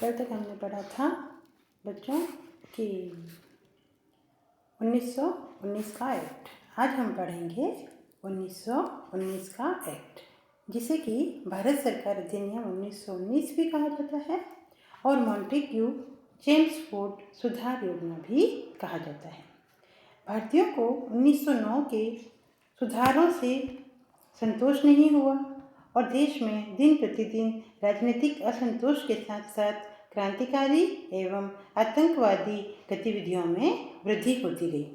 कल तक हमने पढ़ा था बच्चों कि 1919 का एक्ट। आज हम पढ़ेंगे 1919 का एक्ट, जिसे कि भारत सरकार अधिनियम 1919 भी कहा जाता है और मॉन्टेग्यू चेम्सफोर्ड सुधार योजना भी कहा जाता है। भारतीयों को 1909 के सुधारों से संतोष नहीं हुआ और देश में दिन प्रतिदिन राजनीतिक असंतोष के साथ साथ क्रांतिकारी एवं आतंकवादी गतिविधियों में वृद्धि होती गई।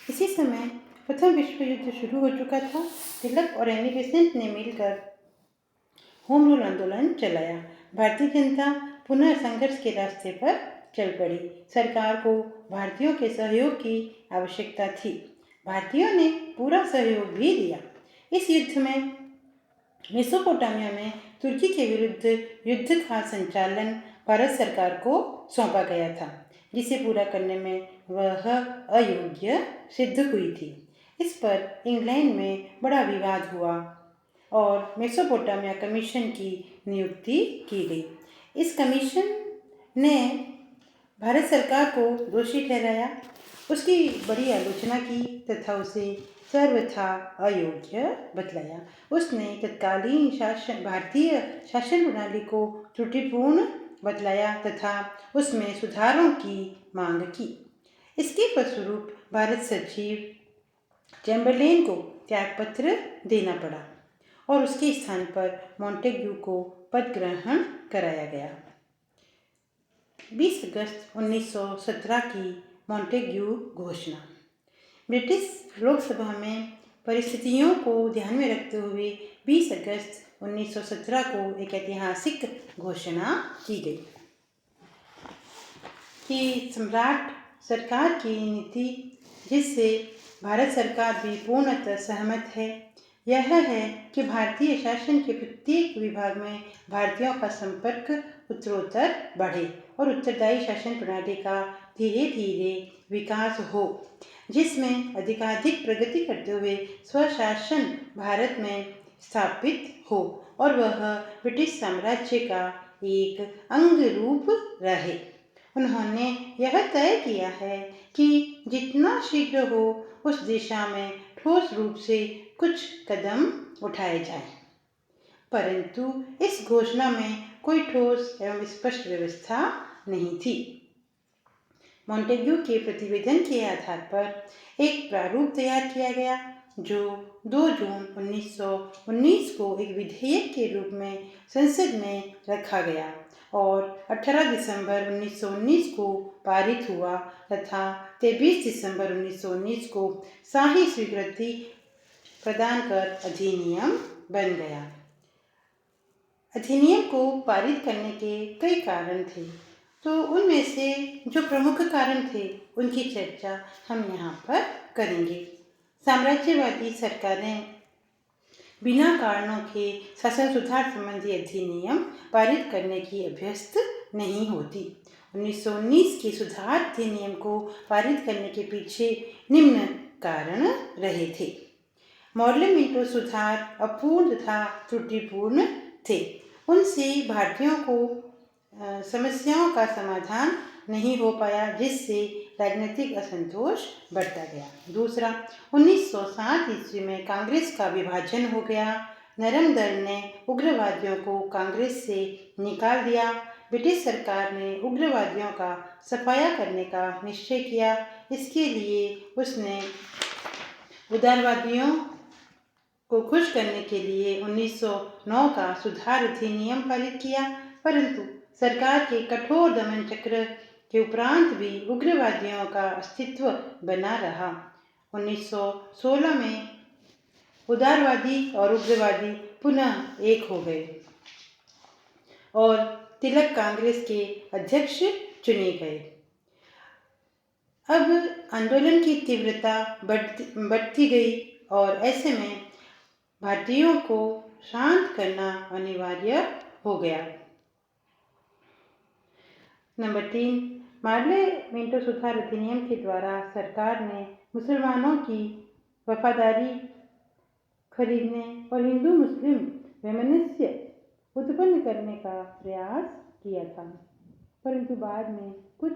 इसी समय प्रथम विश्व युद्ध शुरू हो चुका था। तिलक और एनी बेसेंट ने मिलकर होम रूल आंदोलन चलाया। भारतीय जनता पुनः संघर्ष के रास्ते पर चल पड़ी। सरकार को भारतीयों के सहयोग की आवश्यकता थी। भारतीयों ने पूरा सहयोग भी दिया। इस युद्ध में मेसोपोटामिया में तुर्की के विरुद्ध युद्ध का संचालन भारत सरकार को सौंपा गया था, जिसे पूरा करने में वह अयोग्य सिद्ध हुई थी। इस पर इंग्लैंड में बड़ा विवाद हुआ और मेसोपोटामिया कमीशन की नियुक्ति की गई। इस कमीशन ने भारत सरकार को दोषी ठहराया, उसकी बड़ी आलोचना की तथा उसे सर्वथा अयोग्य बतलाया। उसने तत्कालीन भारतीय शासन प्रणाली को त्रुटिपूर्ण बतलाया तथा उसमें सुधारों की मांग की। इसके फलस्वरूप भारत सचिव चैम्बरलेन को त्यागपत्र देना पड़ा और उसके स्थान पर मॉन्टेग्यू को पद ग्रहण कराया गया। 20 अगस्त 1917 की मॉन्टेग्यू घोषणा। ब्रिटिश लोकसभा में परिस्थितियों को ध्यान में रखते हुए 20 अगस्त 1917 को एक ऐतिहासिक घोषणा की गई कि सम्राट सरकार की नीति, जिससे भारत सरकार भी पूर्णतः सहमत है, यह है कि भारतीय शासन के प्रत्येक विभाग में भारतीयों का संपर्क उत्तरोत्तर बढ़े और उत्तरदायी शासन प्रणाली का धीरे धीरे विकास हो, जिसमें अधिकाधिक प्रगति करते हुए स्वशासन भारत में स्थापित हो और वह ब्रिटिश साम्राज्य का एक अंग रूप रहे। उन्होंने यह तय किया है कि जितना शीघ्र हो उस दिशा में ठोस रूप से कुछ कदम उठाए जाएं। परंतु इस घोषणा में कोई ठोस एवं स्पष्ट व्यवस्था नहीं थी। मॉन्टेग्यू के प्रतिवेदन के आधार पर एक प्रारूप तैयार किया गया, जो 2 जून 1919 को एक विधेयक के रूप में संसद में रखा गया और 18 दिसंबर 1919 को पारित हुआ तथा 23 दिसंबर 1919 को शाही स्वीकृति प्रदान कर अधिनियम बन गया। अधिनियम को पारित करने के कई कारण थे, तो उनमें से जो प्रमुख कारण थे उनकी चर्चा हम यहाँ पर करेंगे। साम्राज्यवादी सरकारें बिना कारणों के शासन सुधार संबंधी अधिनियम पारित करने की अभ्यस्त नहीं होती। 1919 के सुधार अधिनियम को पारित करने के पीछे निम्न कारण रहे थे। मॉडल मिंटो सुधार अपूर्ण तथा त्रुटिपूर्ण थे। उनसे भारतीयों को समस्याओं का समाधान नहीं हो पाया, जिससे राजनीतिक असंतोष बढ़ता गया। दूसरा, 1907 ईस्वी में कांग्रेस का विभाजन हो गया। नरम दल ने उग्रवादियों को कांग्रेस से निकाल दिया। ब्रिटिश सरकार ने उग्रवादियों का सफाया करने का निश्चय किया। इसके लिए उसने उदारवादियों को खुश करने के लिए 1909 का सुधार अधिनियम पारित किया, परंतु सरकार के कठोर दमन चक्र के उपरांत भी उग्रवादियों का अस्तित्व बना रहा। 1916 में उदारवादी और उग्रवादी पुनः एक हो गए और तिलक कांग्रेस के अध्यक्ष चुने गए। अब आंदोलन की तीव्रता बढ़ती गई और ऐसे में भारतीयों को शांत करना अनिवार्य हो गया। नंबर 3, मॉडल मिंटो सुधार अधिनियम के द्वारा सरकार ने मुसलमानों की वफादारी खरीदने और हिंदू मुस्लिम वैमनस्य उत्पन्न करने का प्रयास किया था, परंतु बाद में कुछ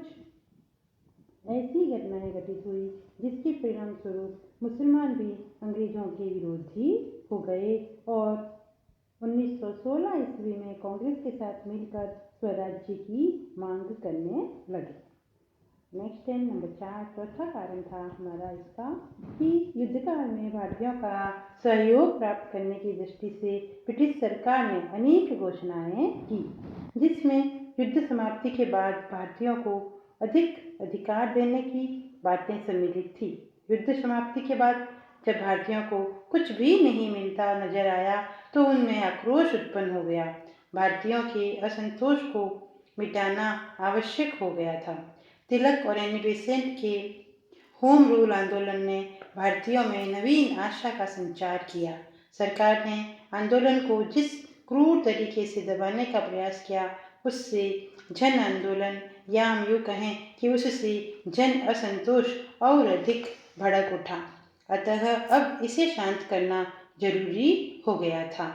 ऐसी घटनाएं घटित हुई जिसके परिणाम स्वरूप मुसलमान भी अंग्रेजों के विरोधी हो गए और 1916 ईस्वी में कांग्रेस के साथ मिलकर स्वराज्य की मांग करने लगे। नेक्स्ट है नंबर 4। चौथा कारण था हमारा इसका कि युद्धकाल में भारतीयों का सहयोग प्राप्त करने की दृष्टि से ब्रिटिश सरकार ने अनेक घोषणाएं की, जिसमें युद्ध समाप्ति के बाद भारतीयों को अधिक अधिकार देने की बातें सम्मिलित थी। युद्ध समाप्ति के बाद जब भारतीयों को कुछ भी नहीं मिलता नजर आया तो उनमें आक्रोश उत्पन्न हो गया। भारतीयों के असंतोष को मिटाना आवश्यक हो गया था। तिलक और एनी बेसेंट के होम रूल आंदोलन ने भारतीयों में नवीन आशा का संचार किया। सरकार ने आंदोलन को जिस क्रूर तरीके से दबाने का प्रयास किया उससे जन आंदोलन या हम यूँ कहें कि उससे जन असंतोष और अधिक भड़क उठा। अतः अब इसे शांत करना जरूरी हो गया था।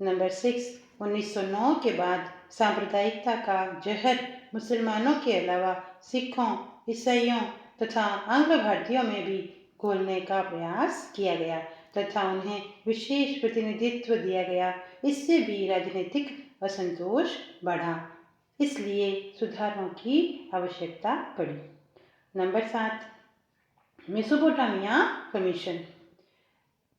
नंबर 6। 1909 के बाद सांप्रदायिकता का जहर मुसलमानों के अलावा सिखों, ईसाइयों तथा आंग्ल भारतीयों में भी घोलने का प्रयास किया गया तथा उन्हें विशेष प्रतिनिधित्व दिया गया। इससे भी राजनीतिक असंतोष बढ़ा, इसलिए सुधारों की आवश्यकता पड़ी। Number 7। Mesopotamia commission.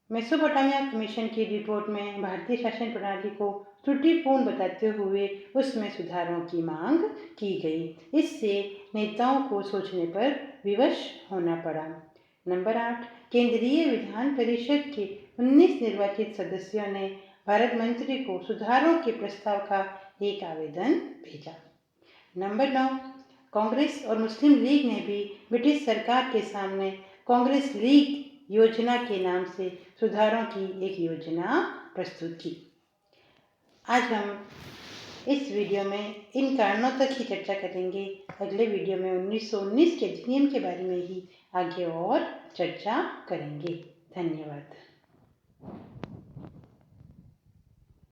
Mesopotamia commission की रिपोर्ट में भारतीय शासन प्रणाली को त्रुटिपूर्ण बताते हुए उसमें सुधारों की मांग की गई। इससे नेताओं को सोचने पर विवश होना पड़ा। नंबर 8। केंद्रीय विधान परिषद के 19 निर्वाचित सदस्यों ने भारत मंत्री को सुधारों के प्रस्ताव का एक आवेदन भेजा। नंबर 9। कांग्रेस और मुस्लिम लीग ने भी ब्रिटिश सरकार के सामने कांग्रेस लीग योजना के नाम से सुधारों की एक योजना प्रस्तुत की। आज हम इस वीडियो में इन कारणों तक ही चर्चा करेंगे। अगले वीडियो में 1919 के अधिनियम के बारे में ही आगे और चर्चा करेंगे। धन्यवाद।